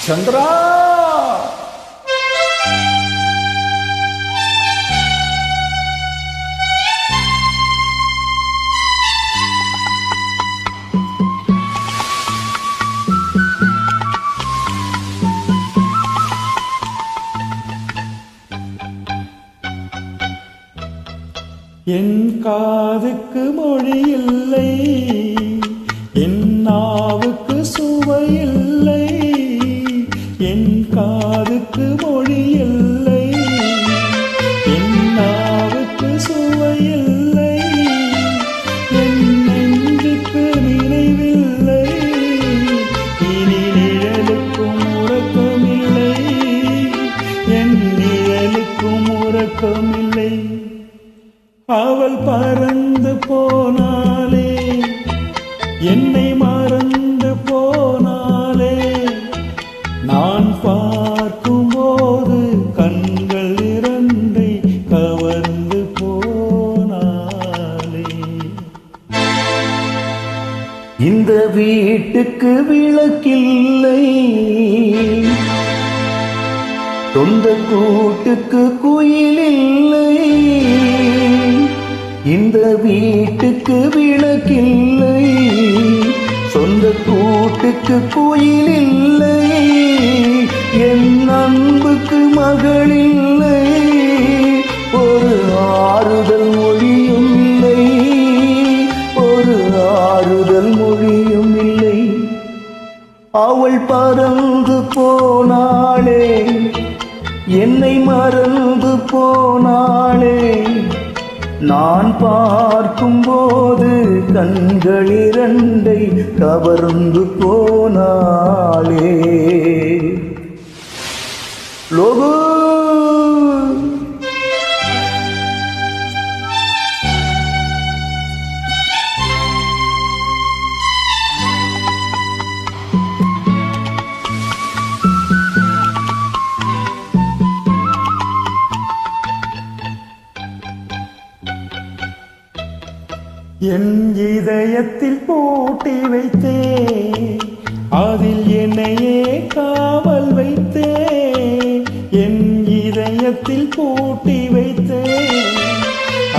சந்திரா என் காதுக்கு மொழி இல்லை, என் நாவுக்கு சுவை இல்லை. என் காதுக்கு மொழி இல்லை, என் நாவுக்கு சுவை இல்லை. என் நெஞ்சுக்கு நினைவில்லை, இனி நிழலுக்கும் உறக்கமில்லை. என் நிழலுக்கும் உறக்கமில்லை. அவள் பறந்து போனாலே, என்னை மறந்து போனாலே. நான் பார்க்கும்போது கண்கள் இரண்டை கவர்ந்து போனாலே. இந்த வீட்டுக்கு விளக்கில்லை, சொந்த கூட்டுக்கு குயிலில்லை. இந்த வீட்டுக்கு விளக்கில்லை, சொந்த கூட்டுக்கு குயிலில்லை. என் அன்புக்கு மகளில்லை, ஒரு ஆறுதல் மொழியும் இல்லை, ஒரு ஆறுதல் மொழியும் இல்லை. அவள் பறந்து போனாளே, என்னை மறந்து போனாளே. நான் பார்க்கும்போது கண்கள் இரண்டை கவர்ந்து போனாளே. லோகோ என் இதயத்தில் பூட்டி வைத்தே, அதில் என்னையே காவல் வைத்தே. என் இதயத்தில் பூட்டி வைத்தே,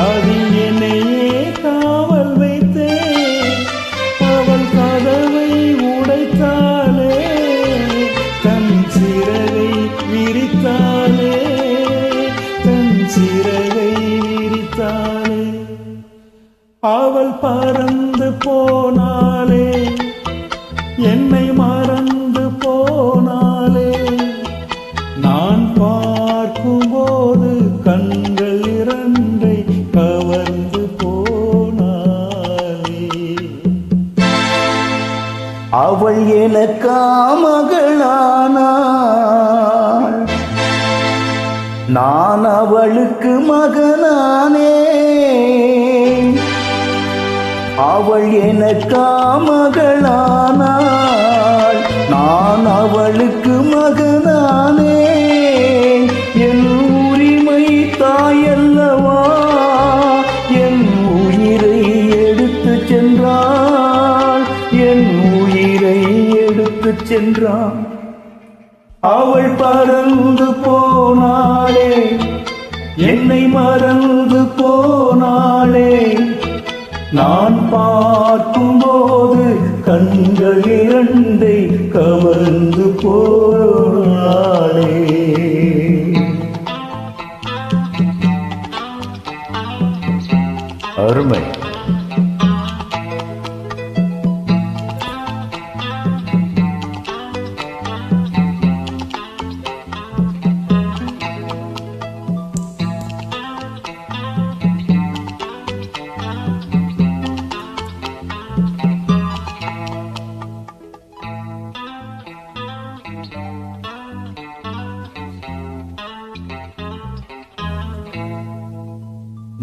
அதில் என்னையே காவல் வைத்தே. அவள் கதவை உடைத்தாலே, தன் சிறகை விரித்தாலே, தன் சிறகை விரித்தாலே. அவள் பறந்து போனாலே, என்னை மறந்து போனாலே. நான் பார்க்கும்போது கண்கள் இரண்டை கவர்ந்து போனாலே. அவள் எனக்கா மகளானாள், நான் அவளுக்கு மகனானே. அவள் எனக்கா மகளானாள், நான் அவளுக்கு மகனானே. என் உரிமை தாயல்லவா, என் உயிரை எடுத்து சென்றாள், என் உயிரை எடுத்து சென்றாள். அவள் பறந்து போனாளே, என்னை மறந்து போனாளே. நான் பார்க்கும்போது கண்கள் இரண்டை கவர்ந்து போனாளே. அருமை.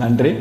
நன்றி.